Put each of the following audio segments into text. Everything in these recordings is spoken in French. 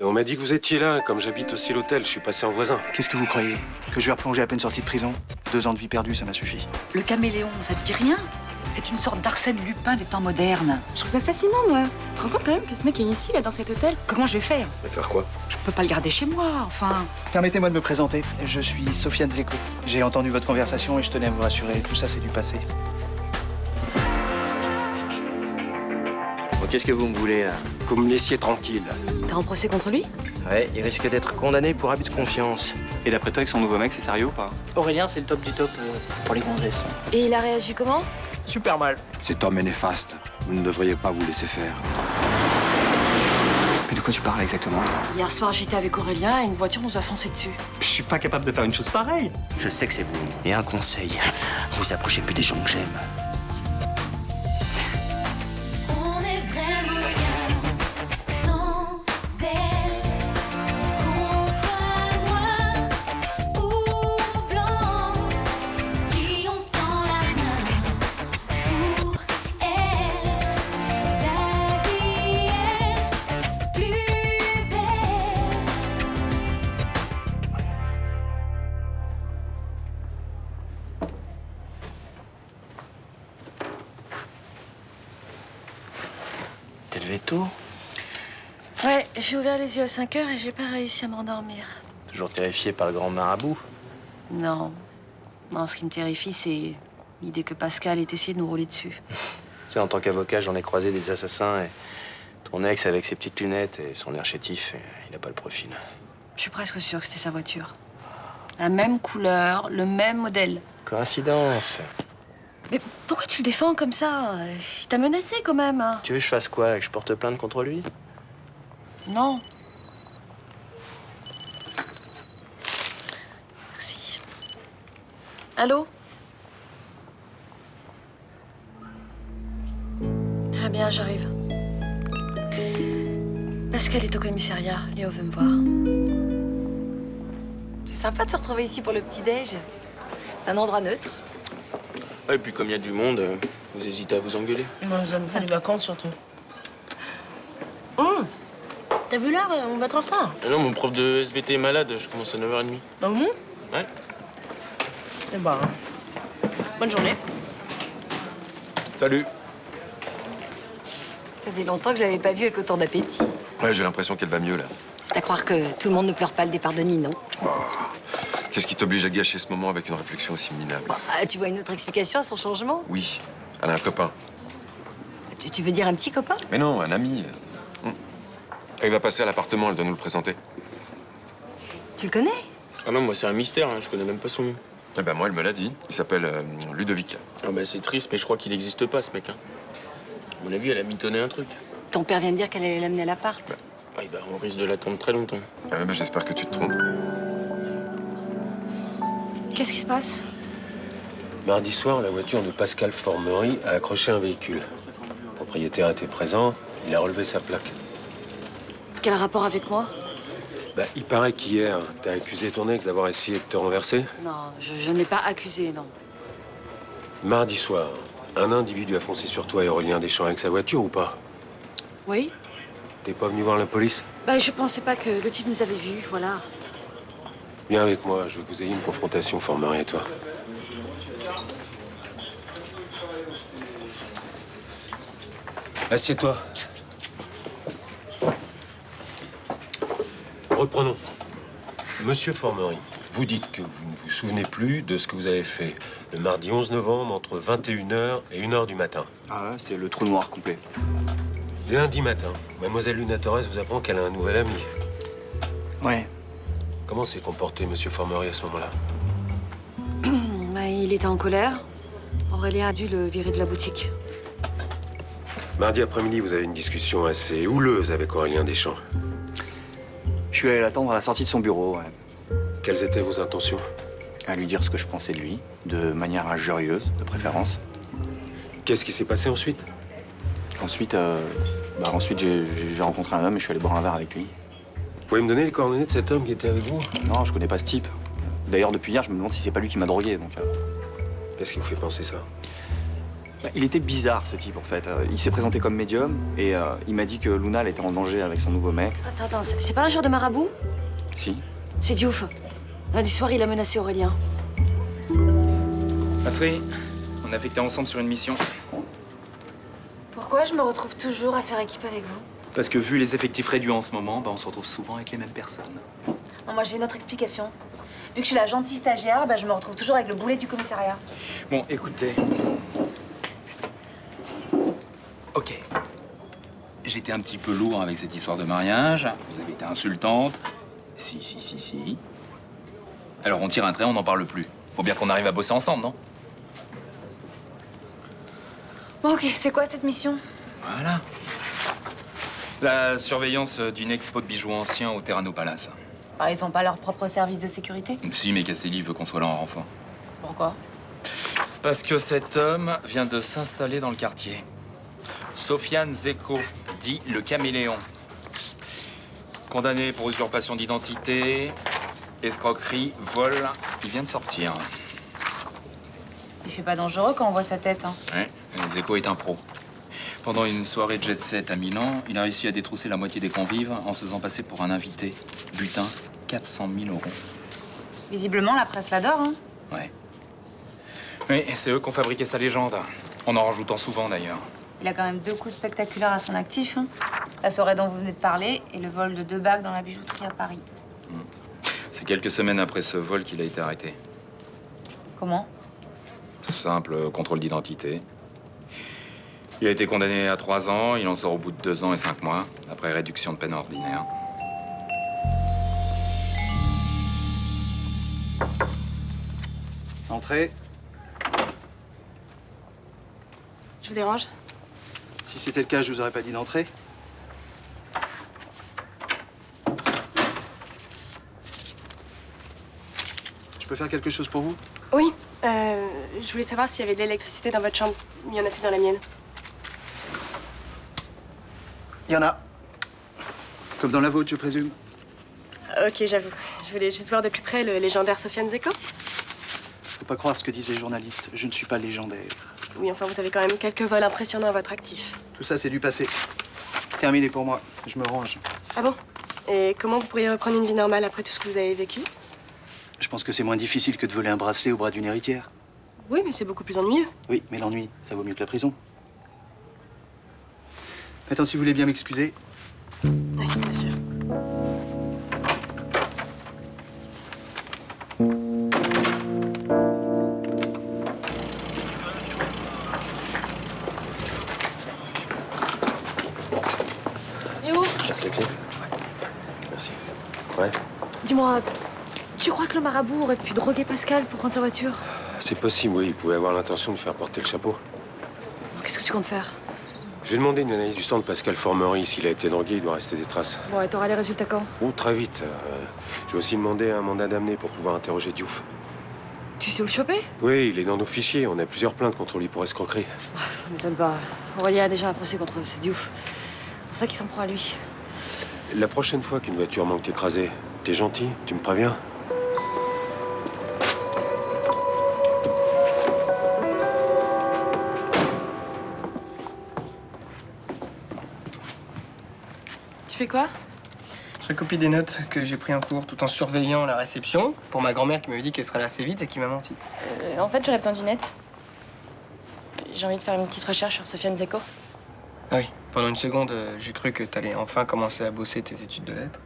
Et on m'a dit que vous étiez là. Comme j'habite aussi l'hôtel, je suis passé en voisin. Qu'est-ce que vous croyez? Que je vais replonger à peine sorti de prison? 2 ans de vie perdue, ça m'a suffi. Le caméléon, ça te dit rien? C'est une sorte d'Arsène Lupin des temps modernes. Je trouve ça fascinant, moi. Tu te rends compte quand même que ce mec est ici, là, dans cet hôtel? Comment je vais faire? Mais faire quoi? Je peux pas le garder chez moi, enfin. Permettez-moi de me présenter. Je suis Sofiane Zeko. J'ai entendu votre conversation et je tenais à vous rassurer. Tout ça, c'est du passé. Bon, qu'est-ce que vous me voulez, là? Que vous me laissiez tranquille. T'as un procès contre lui? Ouais, il risque d'être condamné pour abus de confiance. Et d'après toi, avec son nouveau mec, c'est sérieux ou pas? Aurélien, c'est le top du top pour les gonzesses. Et il a réagi comment? Super mal. Cet homme est néfaste. Vous ne devriez pas vous laisser faire. Mais de quoi tu parles exactement? Hier soir, j'étais avec Aurélien et une voiture nous a foncé dessus. Je suis pas capable de faire une chose pareille. Je sais que c'est vous. Et un conseil, vous approchez plus des gens que j'aime. On est vraiment bien sans elle. Qu'on soit noir ou blanc, si on tend la main pour elle, la vie est plus belle. T'es levé tôt? Ouais, j'ai ouvert les yeux à 5 heures et j'ai pas réussi à m'endormir. Toujours terrifié par le grand marabout? Non. Non, ce qui me terrifie, c'est l'idée que Pascal ait essayé de nous rouler dessus. Tu sais, en tant qu'avocat, j'en ai croisé des assassins et ton ex avec ses petites lunettes et son air chétif, il a pas le profil. Je suis presque sûre que c'était sa voiture. La même couleur, le même modèle. Coïncidence. Mais pourquoi tu le défends comme ça? Il t'a menacé quand même. Hein. Tu veux que je fasse quoi? Que je porte plainte contre lui? Non. Merci. Allô? Très bien, j'arrive. Pascal est au commissariat. Léo veut me voir. C'est sympa de se retrouver ici pour le petit-déj. C'est un endroit neutre. Et puis comme il y a du monde, vous hésitez à vous engueuler? Non, ça nous fait des vacances surtout. T'as vu l'heure? On va être en retard. Ah non, mon prof de SVT est malade, je commence à 9h30. Bah bon? Ouais. Eh ben, bonne journée. Salut. Ça faisait longtemps que je l'avais pas vue avec autant d'appétit. Ouais, j'ai l'impression qu'elle va mieux, là. C'est à croire que tout le monde ne pleure pas le départ de Ninon. Qu'est-ce qui t'oblige à gâcher ce moment avec une réflexion aussi minable? Ah, tu vois une autre explication à son changement? Oui, elle a un copain. Tu veux dire un petit copain? Mais non, un ami. Il va passer à l'appartement, elle doit nous le présenter. Tu le connais? Ah non, moi c'est un mystère, hein, je connais même pas son nom. Eh ben moi, elle me l'a dit. Il s'appelle Ludovic. Ah bah c'est triste, mais je crois qu'il n'existe pas ce mec. Hein. À mon avis, elle a mitonné un truc. Ton père vient de dire qu'elle allait l'amener à l'appart. Ah bah on risque de l'attendre très longtemps. Ah, ben, j'espère que tu te trompes. Qu'est-ce qui se passe? Mardi soir, la voiture de Pascal Formery a accroché un véhicule. Le propriétaire était présent, il a relevé sa plaque. Quel rapport avec moi? Bah, il paraît qu'hier, t'as accusé ton ex d'avoir essayé de te renverser. Non, je n'ai pas accusé, non. Mardi soir, un individu a foncé sur toi et Aurélien Deschamps avec sa voiture ou pas? Oui? T'es pas venu voir la police? Bah, je pensais pas que le type nous avait vus, voilà. Viens avec moi, je veux que vous ayez une confrontation, Formery et toi. Assieds-toi. Reprenons. Monsieur Formery, vous dites que vous ne vous souvenez plus de ce que vous avez fait le mardi 11 novembre entre 21h et 1h du matin. Ah ouais, c'est le trou noir complet. Lundi matin, mademoiselle Luna Torres vous apprend qu'elle a un nouvel ami. Ouais. Comment s'est comporté monsieur Formery à ce moment-là? Bah, il était en colère. Aurélien a dû le virer de la boutique. Mardi après-midi, vous avez une discussion assez houleuse avec Aurélien Deschamps. Je suis allé l'attendre à la sortie de son bureau, ouais. Quelles étaient vos intentions? À lui dire ce que je pensais de lui, de manière injurieuse, de préférence. Qu'est-ce qui s'est passé ensuite? Ensuite, j'ai rencontré un homme et je suis allé boire un verre avec lui. Vous pouvez me donner les coordonnées de cet homme qui était avec vous? Non, je connais pas ce type. D'ailleurs, depuis hier, je me demande si c'est pas lui qui m'a drogué, donc... Qu'est-ce qui vous fait penser ça? Bah, il était bizarre, ce type, en fait. Il s'est présenté comme médium et il m'a dit que Luna, elle était en danger avec son nouveau mec. Attends, c'est pas un genre de marabout? Si. C'est Diouf. Lundi soir, il a menacé Aurélien. Masri, on affecté ensemble sur une mission. Pourquoi je me retrouve toujours à faire équipe avec vous? Parce que vu les effectifs réduits en ce moment, bah, on se retrouve souvent avec les mêmes personnes. Non, moi j'ai une autre explication. Vu que je suis la gentille stagiaire, je me retrouve toujours avec le boulet du commissariat. Bon, écoutez. Ok. J'étais un petit peu lourd avec cette histoire de mariage. Vous avez été insultante. Si. Alors on tire un trait, on n'en parle plus. Faut bien qu'on arrive à bosser ensemble, non? Bon, ok, c'est quoi cette mission? Voilà. La surveillance d'une expo de bijoux anciens au Terrano Palace. Ah, ils ont pas leur propre service de sécurité? Si, mais Castelli veut qu'on soit là en renfort. Pourquoi? Parce que cet homme vient de s'installer dans le quartier. Sofiane Zeko, dit le caméléon. Condamné pour usurpation d'identité, escroquerie, vol, il vient de sortir. Il fait pas dangereux quand on voit sa tête, hein. Ouais, et Zeko est un pro. Pendant une soirée jet set à Milan, il a réussi à détrousser la moitié des convives en se faisant passer pour un invité. Butin, 400 000 €. Visiblement, la presse l'adore, hein. Ouais. Oui, c'est eux qui ont fabriqué sa légende. En rajoutant souvent, d'ailleurs. Il a quand même 2 coups spectaculaires à son actif, hein. La soirée dont vous venez de parler et le vol de 2 bagues dans la bijouterie à Paris. C'est quelques semaines après ce vol qu'il a été arrêté. Comment? Simple contrôle d'identité. Il a été condamné à 3 ans, il en sort au bout de 2 ans et 5 mois, après réduction de peine ordinaire. Entrez. Je vous dérange? Si c'était le cas, je vous aurais pas dit d'entrer. Je peux faire quelque chose pour vous? Oui. Je voulais savoir s'il y avait de l'électricité dans votre chambre. Il y en a plus dans la mienne. Il y en a. Comme dans la vôtre, je présume. Ok, j'avoue. Je voulais juste voir de plus près le légendaire Sofiane Zeko. Faut pas croire ce que disent les journalistes. Je ne suis pas légendaire. Oui, enfin, vous avez quand même quelques vols impressionnants à votre actif. Tout ça, c'est du passé. Terminé pour moi. Je me range. Ah bon? Et comment vous pourriez reprendre une vie normale après tout ce que vous avez vécu? Je pense que c'est moins difficile que de voler un bracelet au bras d'une héritière. Oui, mais c'est beaucoup plus ennuyeux. Oui, mais l'ennui, ça vaut mieux que la prison. Maintenant, si vous voulez bien m'excuser. Oui, bien sûr. Et où? Casse les clés. Merci. Ouais. Dis-moi, tu crois que le marabout aurait pu droguer Pascal pour prendre sa voiture? C'est possible, oui. Il pouvait avoir l'intention de faire porter le chapeau. Qu'est-ce que tu comptes faire? Je vais demander une analyse du sang de Pascal Formery. S'il a été drogué, il doit rester des traces. Bon, et t'auras les résultats quand? Oh, très vite. Je vais aussi demander un mandat d'amener pour pouvoir interroger Diouf. Tu sais où le choper? Oui, il est dans nos fichiers. On a plusieurs plaintes contre lui pour escroquerie. Ça m'étonne pas. Aurélien a déjà un procès contre ce Diouf. C'est pour ça qu'il s'en prend à lui. La prochaine fois qu'une voiture manque d'écraser, t'es gentil, tu me préviens? Tu fais quoi? Je recopie des notes que j'ai pris en cours tout en surveillant la réception pour ma grand-mère qui m'avait dit qu'elle serait là assez vite et qui m'a menti. En fait, j'aurais besoin d'une aide. J'ai envie de faire une petite recherche sur Sofiane Zeko. Ah oui, pendant une seconde, j'ai cru que t'allais enfin commencer à bosser tes études de lettres.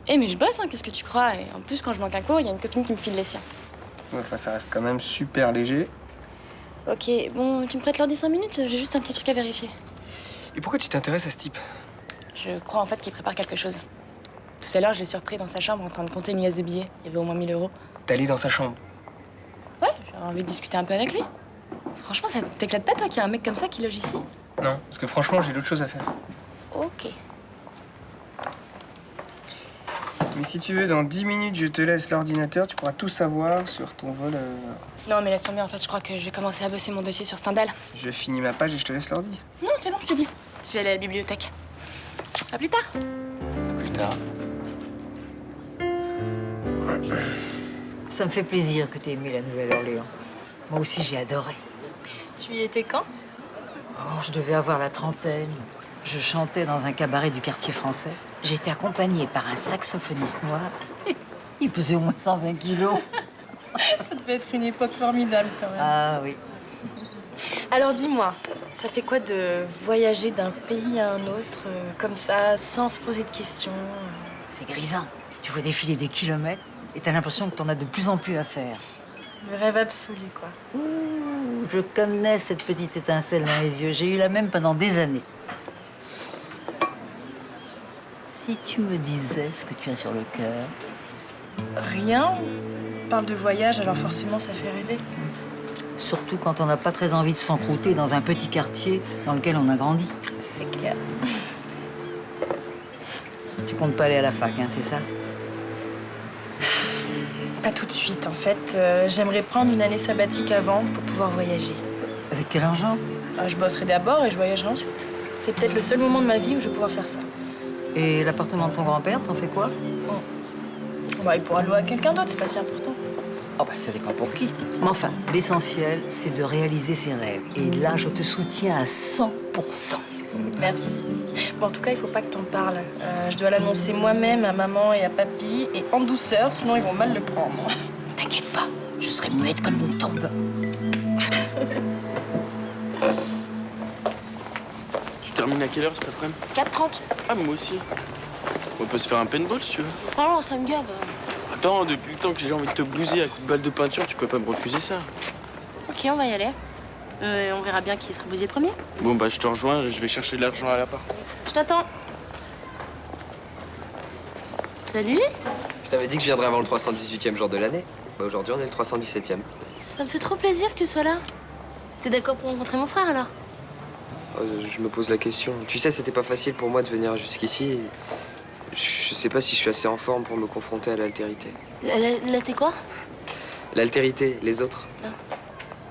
Eh, mais je bosse, hein, qu'est-ce que tu crois? Et en plus, quand je manque un cours, il y a une copine qui me file les siens. Ouais, enfin, ça reste quand même super léger. Ok, bon, tu me prêtes l'ordi 5 minutes? J'ai juste un petit truc à vérifier. Et pourquoi tu t'intéresses à ce type? Je crois en fait qu'il prépare quelque chose. Tout à l'heure, je l'ai surpris dans sa chambre en train de compter une liasse de billets. Il y avait au moins 1000 €. D'aller dans sa chambre? Ouais, j'avais envie de discuter un peu avec lui. Franchement, ça t'éclate pas, toi, qu'il y a un mec comme ça qui loge ici? Non, parce que franchement, j'ai d'autres choses à faire. Ok. Mais si tu veux, dans 10 minutes, je te laisse l'ordinateur, tu pourras tout savoir sur ton vol. Non, mais laisse tomber, en fait, je crois que je vais commencer à bosser mon dossier sur Stendhal. Je finis ma page et je te laisse l'ordi. Non, c'est bon, je te dis. Je vais aller à la bibliothèque. À plus tard. À plus tard. Ça me fait plaisir que t'aies aimé la Nouvelle-Orléans. Moi aussi, j'ai adoré. Tu y étais quand? Oh, je devais avoir la trentaine. Je chantais dans un cabaret du quartier français. J'étais accompagnée par un saxophoniste noir. Il pesait au moins 120 kilos. Ça devait être une époque formidable quand même. Ah oui. Alors dis-moi, ça fait quoi de voyager d'un pays à un autre, comme ça, sans se poser de questions? C'est grisant. Tu vois défiler des kilomètres et t'as l'impression que t'en as de plus en plus à faire. Le rêve absolu, quoi. Ouh, je connais cette petite étincelle dans les yeux. J'ai eu la même pendant des années. Si tu me disais ce que tu as sur le cœur. Rien. On parle de voyage, alors forcément, ça fait rêver. Surtout quand on n'a pas très envie de s'encrouter dans un petit quartier dans lequel on a grandi. C'est clair. Tu comptes pas aller à la fac, hein, c'est ça? Pas tout de suite, en fait. J'aimerais prendre une année sabbatique avant pour pouvoir voyager. Avec quel argent? Je bosserai d'abord et je voyagerai ensuite. C'est peut-être le seul moment de ma vie où je vais pouvoir faire ça. Et l'appartement de ton grand-père, t'en fais quoi? Bah, il pourra louer à quelqu'un d'autre, c'est pas si important. Oh bah ça dépend pour qui. Mais enfin, l'essentiel, c'est de réaliser ses rêves. Et là, je te soutiens à 100%. Merci. Bon, en tout cas, il faut pas que t'en parles. Je dois l'annoncer moi-même à maman et à papy, et en douceur, sinon ils vont mal le prendre. T'inquiète pas, je serai muette comme une tombe. Tu termines à quelle heure cet après-midi? 4h30. Ah, moi aussi. On peut se faire un paintball si tu veux. Oh non, ça me gave. Attends, depuis le temps que j'ai envie de te bouser à coups de balle de peinture, tu peux pas me refuser ça. Ok, on va y aller. On verra bien qui sera bousillé le premier. Bon, bah, je te rejoins, je vais chercher de l'argent à l'appart. Je t'attends. Salut. Je t'avais dit que je viendrais avant le 318e jour de l'année. Bah aujourd'hui, on est le 317e. Ça me fait trop plaisir que tu sois là. T'es d'accord pour rencontrer mon frère, alors? Oh, je me pose la question. Tu sais, c'était pas facile pour moi de venir jusqu'ici. Je sais pas si je suis assez en forme pour me confronter à l'altérité. Là, t'es quoi? L'altérité, les autres.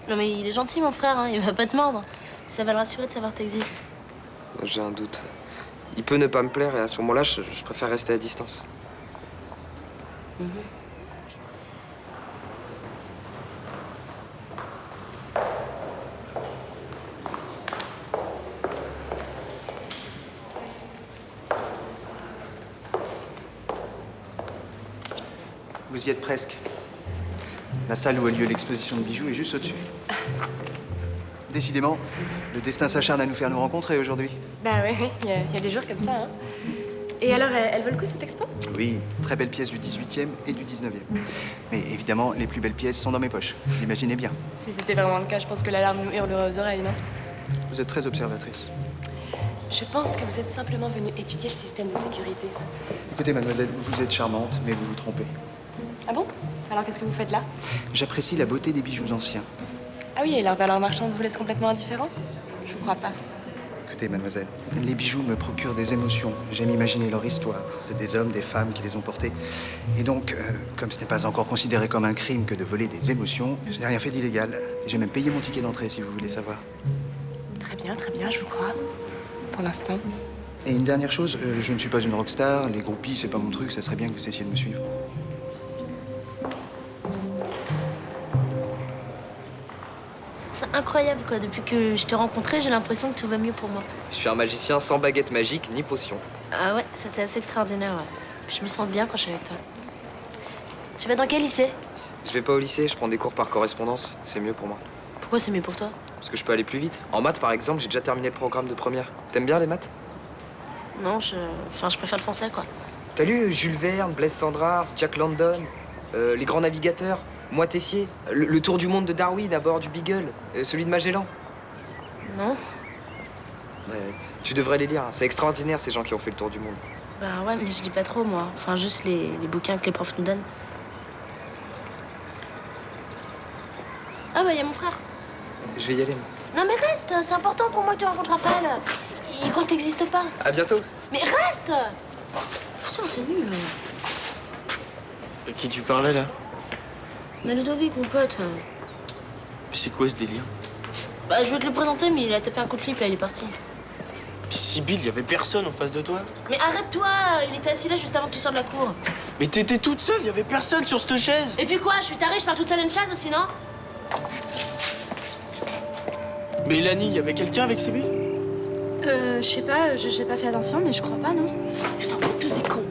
Non, mais il est gentil, mon frère, hein. Il va pas te mordre. Ça va le rassurer de savoir que t'existes. J'ai un doute. Il peut ne pas me plaire et à ce moment-là, je préfère rester à distance. Vous y êtes presque. La salle où a lieu l'exposition de bijoux est juste au-dessus. Décidément, le destin s'acharne à nous faire nous rencontrer aujourd'hui. Bah ouais, il y a des jours comme ça, hein. Et alors, elle vaut le coup, cette expo? Oui, très belles pièces du 18e et du 19e. Mais évidemment, les plus belles pièces sont dans mes poches. Vous imaginez bien. Si c'était vraiment le cas, je pense que l'alarme nous hurlerait aux oreilles, non? Vous êtes très observatrice. Je pense que vous êtes simplement venue étudier le système de sécurité. Écoutez, mademoiselle, vous êtes charmante, mais vous vous trompez. Ah bon? Alors qu'est-ce que vous faites là? J'apprécie la beauté des bijoux anciens. Ah oui, et leur valeur marchande vous laisse complètement indifférent? Je vous crois pas. Écoutez, mademoiselle, les bijoux me procurent des émotions. J'aime imaginer leur histoire. C'est des hommes, des femmes qui les ont portés. Et donc, comme ce n'est pas encore considéré comme un crime que de voler des émotions, je n'ai rien fait d'illégal. J'ai même payé mon ticket d'entrée, si vous voulez savoir. Très bien, je vous crois. Pour l'instant. Et une dernière chose, je ne suis pas une rockstar. Les groupies, c'est pas mon truc. Ça serait bien que vous cessiez de me suivre. C'est incroyable, quoi. Depuis que je t'ai rencontré, j'ai l'impression que tout va mieux pour moi. Je suis un magicien sans baguette magique ni potion. Ah ouais, c'était assez extraordinaire, ouais. Je me sens bien quand je suis avec toi. Tu vas dans quel lycée? Je vais pas au lycée, je prends des cours par correspondance. C'est mieux pour moi. Pourquoi c'est mieux pour toi? Parce que je peux aller plus vite. En maths, par exemple, j'ai déjà terminé le programme de première. T'aimes bien les maths? Non, je préfère le français, quoi. T'as lu Jules Verne, Blaise Cendrars, Jack London, Les Grands Navigateurs, Moi Tessier, le Tour du monde de Darwin à bord du Beagle, celui de Magellan? Non. Tu devrais les lire, hein. C'est extraordinaire ces gens qui ont fait le tour du monde. Bah ouais, mais je lis pas trop, moi. Enfin, juste les bouquins que les profs nous donnent. Ah bah, y a mon frère. Je vais y aller, moi. Non mais reste, c'est important pour moi que tu rencontres Raphaël. Il croit que t'existes pas. À bientôt. Mais reste! Putain, c'est nul. À qui tu parlais, là? Mais Ludovic, mon pote. Mais c'est quoi ce délire? Bah, je vais te le présenter, mais il a tapé un coup de flip, là, il est parti. Mais Sibylle, y avait personne en face de toi. Mais arrête-toi! Il était assis là juste avant que tu sortes de la cour. Mais t'étais toute seule, y avait personne sur cette chaise. Et puis quoi? Je suis tarée, je pars toute seule à une chaise aussi, non? Mélanie, il y avait quelqu'un avec Sibylle? Je sais pas, j'ai pas fait attention, mais je crois pas, non? Putain, vous êtes tous des cons.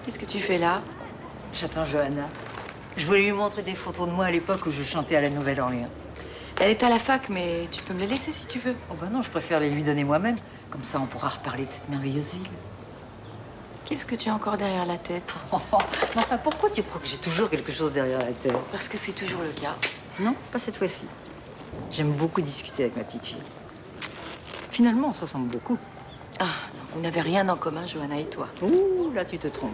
Qu'est-ce que tu fais là? J'attends Johanna. Je voulais lui montrer des photos de moi à l'époque où je chantais à la Nouvelle-Orléans. Elle est à la fac, mais tu peux me les laisser si tu veux. Oh bah non, je préfère les lui donner moi-même. Comme ça, on pourra reparler de cette merveilleuse ville. Qu'est-ce que tu as encore derrière la tête? Mais enfin, pourquoi tu crois que j'ai toujours quelque chose derrière la tête? Parce que c'est toujours le cas. Non, pas cette fois-ci. J'aime beaucoup discuter avec ma petite fille. Finalement, on se ressemble beaucoup. Ah, non, vous n'avez rien en commun, Johanna et toi. Ouh, là, tu te trompes.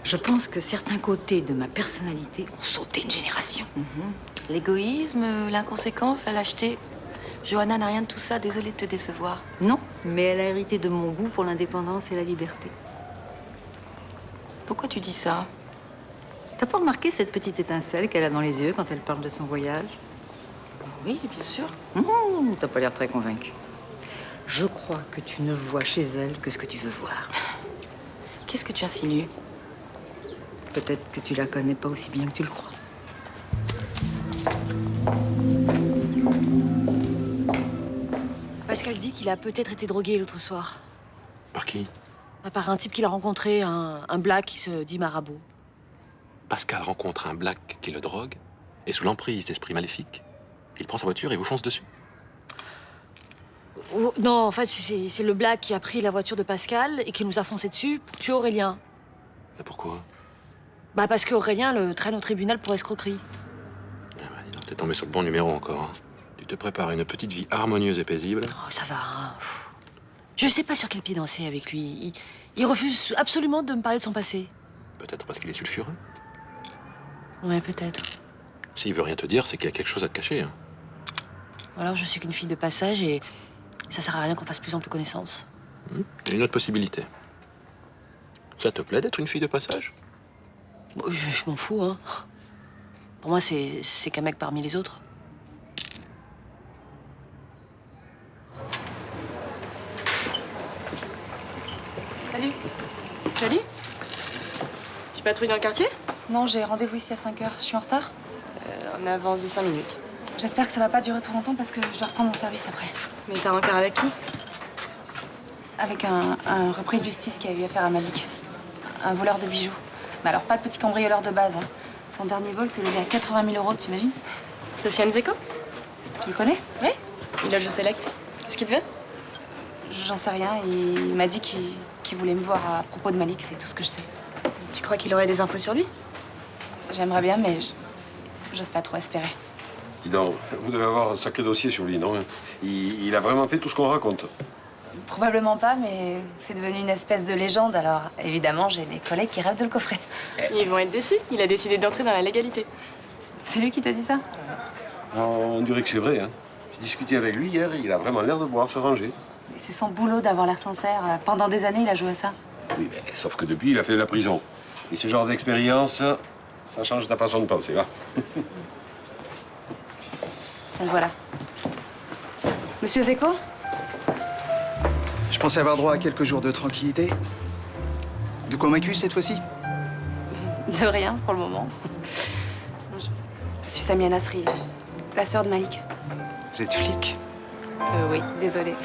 Je pense que certains côtés de ma personnalité ont sauté une génération. L'égoïsme, l'inconséquence, la lâcheté. Johanna n'a rien de tout ça, désolée de te décevoir. Non, mais elle a hérité de mon goût pour l'indépendance et la liberté. Pourquoi tu dis ça? T'as pas remarqué cette petite étincelle qu'elle a dans les yeux quand elle parle de son voyage? Oui, bien sûr. T'as pas l'air très convaincue. Je crois que tu ne vois chez elle que ce que tu veux voir. Qu'est-ce que tu insinues? Peut-être que tu la connais pas aussi bien que tu le crois. Pascal dit qu'il a peut-être été drogué l'autre soir. Par qui? Par un type qu'il a rencontré, un black qui se dit marabout. Pascal rencontre un black qui le drogue et sous l'emprise d'esprits maléfiques, il prend sa voiture et vous fonce dessus. Oh, non, en fait, c'est le black qui a pris la voiture de Pascal et qui nous a foncé dessus pour tuer Aurélien. Mais pourquoi? Bah parce qu'Aurélien le traîne au tribunal pour escroquerie. T'es tombé sur le bon numéro encore. Hein. Tu te prépares une petite vie harmonieuse et paisible. Oh, ça va. Hein. Je sais pas sur quel pied danser avec lui. Il refuse absolument de me parler de son passé. Peut-être parce qu'il est sulfureux. Ouais, peut-être. S'il veut rien te dire, c'est qu'il y a quelque chose à te cacher. Hein. Alors je suis qu'une fille de passage et ça sert à rien qu'on fasse plus en plus connaissance. Il y a une autre possibilité. Ça te plaît d'être une fille de passage? Je m'en fous, hein. Pour moi, c'est qu'un mec parmi les autres. Salut. Salut. Tu patrouilles dans le quartier? Non, j'ai rendez-vous ici à 5 h. Je suis en retard. On avance de 5 minutes. J'espère que ça va pas durer trop longtemps parce que je dois reprendre mon service après. Mais t'as un quart avec qui? Avec un repris de justice qui a eu affaire à Malik. Un voleur de bijoux. Mais alors, pas le petit cambrioleur de base. Hein. Son dernier vol s'est levé à 80 000 €, t'imagines? Sofiane Zeko? Tu le connais? Oui. Il a le jeu select. Qu'est-ce qu'il te veut? J'en sais rien. Il m'a dit qu'il voulait me voir à propos de Malik, c'est tout ce que je sais. Tu crois qu'il aurait des infos sur lui? J'aimerais bien, mais j'ose pas trop espérer. Dis donc, vous devez avoir un sacré dossier sur lui, non? Il a vraiment fait tout ce qu'on raconte. Probablement pas, mais c'est devenu une espèce de légende, alors évidemment, j'ai des collègues qui rêvent de le coffrer. Ils vont être déçus. Il a décidé d'entrer dans la légalité. C'est lui qui t'a dit ça? On dirait que c'est vrai, hein. J'ai discuté avec lui hier, il a vraiment l'air de vouloir se ranger. Mais c'est son boulot d'avoir l'air sincère. Pendant des années, il a joué à ça. Oui, mais sauf que depuis, il a fait de la prison. Et ce genre d'expérience, ça change ta façon de penser, va. Tiens, le voilà. Monsieur Zeko? Je pensais avoir droit à quelques jours de tranquillité. De quoi on m'accuse cette fois-ci? De rien, pour le moment. Je suis Samia Nasri, la sœur de Malik. Vous êtes flic? Oui, désolée.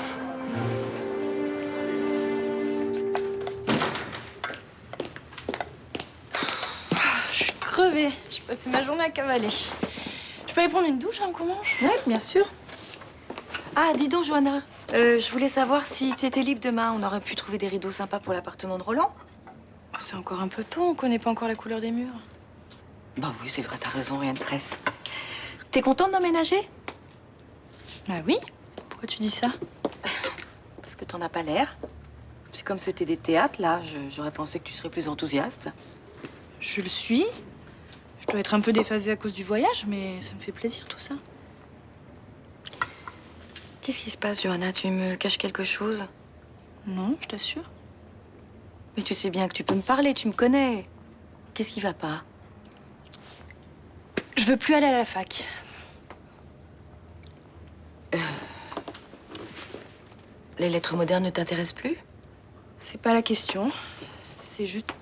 Je suis crevée. J'ai passé ma journée à cavaler. Je peux aller prendre une douche avant qu'on mange? Ouais, bien sûr. Ah, dis donc, Johanna. Je voulais savoir si tu étais libre demain. On aurait pu trouver des rideaux sympas pour l'appartement de Roland. C'est encore un peu tôt, on connaît pas encore la couleur des murs. Bah oui, c'est vrai, t'as raison, rien de presse. T'es contente d'emménager? Bah oui. Pourquoi tu dis ça? Parce que t'en as pas l'air. C'est comme c'était des théâtres, là. J'aurais pensé que tu serais plus enthousiaste. Je le suis. Je dois être un peu déphasée à cause du voyage, mais ça me fait plaisir tout ça. Qu'est-ce qui se passe, Johanna? Tu me caches quelque chose? Non, je t'assure. Mais tu sais bien que tu peux me parler, tu me connais. Qu'est-ce qui va pas? Je veux plus aller à la fac. Les lettres modernes ne t'intéressent plus? C'est pas la question. C'est juste...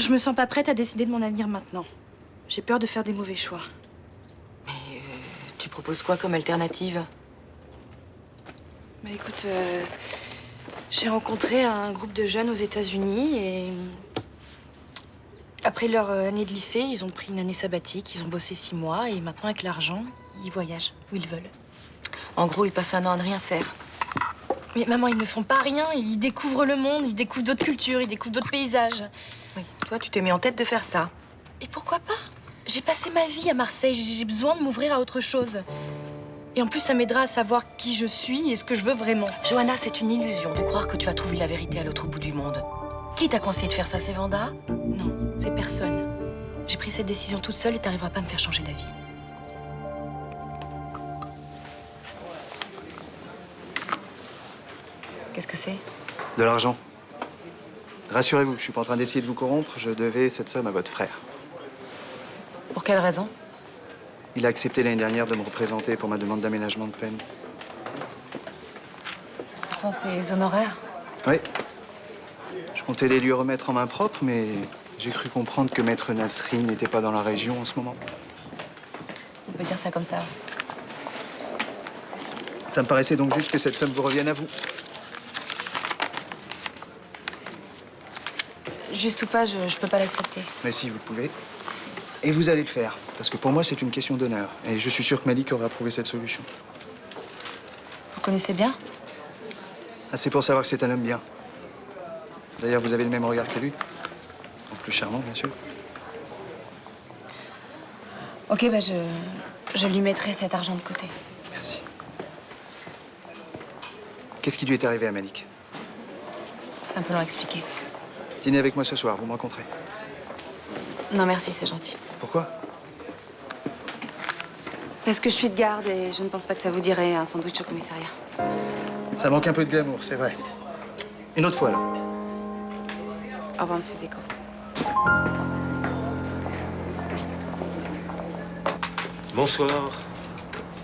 je me sens pas prête à décider de mon avenir maintenant. J'ai peur de faire des mauvais choix. Mais tu proposes quoi comme alternative? Bah écoute, j'ai rencontré un groupe de jeunes aux États-Unis et après leur année de lycée, ils ont pris une année sabbatique, ils ont bossé 6 mois et maintenant avec l'argent, ils voyagent où ils veulent. En gros, ils passent un an à ne rien faire. Mais maman, ils ne font pas rien, ils découvrent le monde, ils découvrent d'autres cultures, ils découvrent d'autres paysages. Oui, toi, tu t'es mis en tête de faire ça. Et pourquoi pas? J'ai passé ma vie à Marseille, j'ai besoin de m'ouvrir à autre chose. Et en plus, ça m'aidera à savoir qui je suis et ce que je veux vraiment. Johanna, c'est une illusion de croire que tu vas trouver la vérité à l'autre bout du monde. Qui t'a conseillé de faire ça, c'est Vanda? Non, c'est personne. J'ai pris cette décision toute seule et t'arriveras pas à me faire changer d'avis. Qu'est-ce que c'est? De l'argent. Rassurez-vous, je suis pas en train d'essayer de vous corrompre. Je devais cette somme à votre frère. Pour quelle raison? Il a accepté l'année dernière de me représenter pour ma demande d'aménagement de peine. Ce sont ses honoraires? Oui. Je comptais les lui remettre en main propre, mais j'ai cru comprendre que Maître Nasri n'était pas dans la région en ce moment. On peut dire ça comme ça. Ça me paraissait donc juste que cette somme vous revienne à vous. Juste ou pas, je peux pas l'accepter. Mais si, vous pouvez. Et vous allez le faire. Parce que pour moi, c'est une question d'honneur. Et je suis sûr que Malik aurait approuvé cette solution. Vous connaissez bien? Assez pour savoir que c'est un homme bien. D'ailleurs, vous avez le même regard que lui. En plus charmant, bien sûr. Ok, bah je lui mettrai cet argent de côté. Merci. Qu'est-ce qui lui est arrivé à Malik? C'est un peu long à expliquer. Dînez avec moi ce soir, vous me rencontrez. Non, merci, c'est gentil. Pourquoi? Parce que je suis de garde et je ne pense pas que ça vous dirait un sandwich au commissariat. Ça manque un peu de glamour, c'est vrai. Une autre fois, alors. Au revoir, monsieur Zeko. Bonsoir.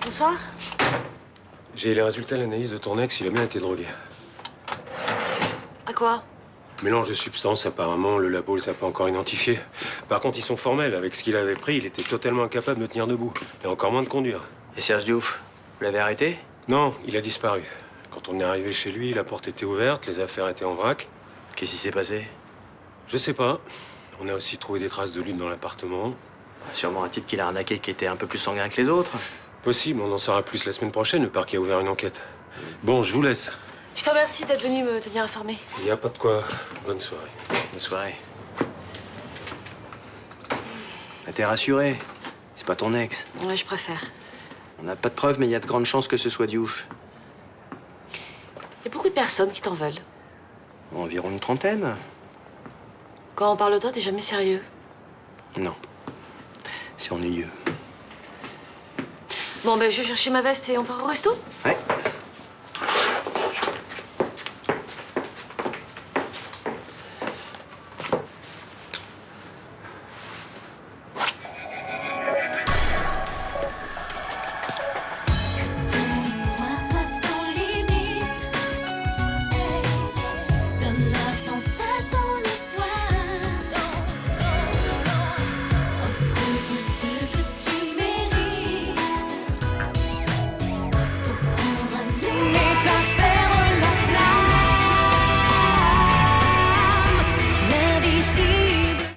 Bonsoir. J'ai les résultats de l'analyse de ton ex, il a bien été drogué. À quoi? Mélange de substances, apparemment, le labo ne l'a pas encore identifié. Par contre, ils sont formels. Avec ce qu'il avait pris, il était totalement incapable de tenir debout. Et encore moins de conduire. Et Serge Diouf, vous l'avez arrêté? Non, il a disparu. Quand on est arrivé chez lui, la porte était ouverte, les affaires étaient en vrac. Qu'est-ce qui s'est passé? Je sais pas. On a aussi trouvé des traces de lutte dans l'appartement. Sûrement un type qui l'a arnaqué qui était un peu plus sanguin que les autres. Possible, on en saura plus la semaine prochaine. Le parquet a ouvert une enquête. Bon, je vous laisse. Je te remercie d'être venu me tenir informé. Il n'y a pas de quoi. Bonne soirée. Bonne soirée. Bah, t'es rassuré. C'est pas ton ex. Ouais, je préfère. On n'a pas de preuves, mais il y a de grandes chances que ce soit Diouf. Il y a beaucoup de personnes qui t'en veulent. Environ une trentaine. Quand on parle de toi, t'es jamais sérieux. Non. C'est ennuyeux. Bon, ben, je vais chercher ma veste et on part au resto? Ouais.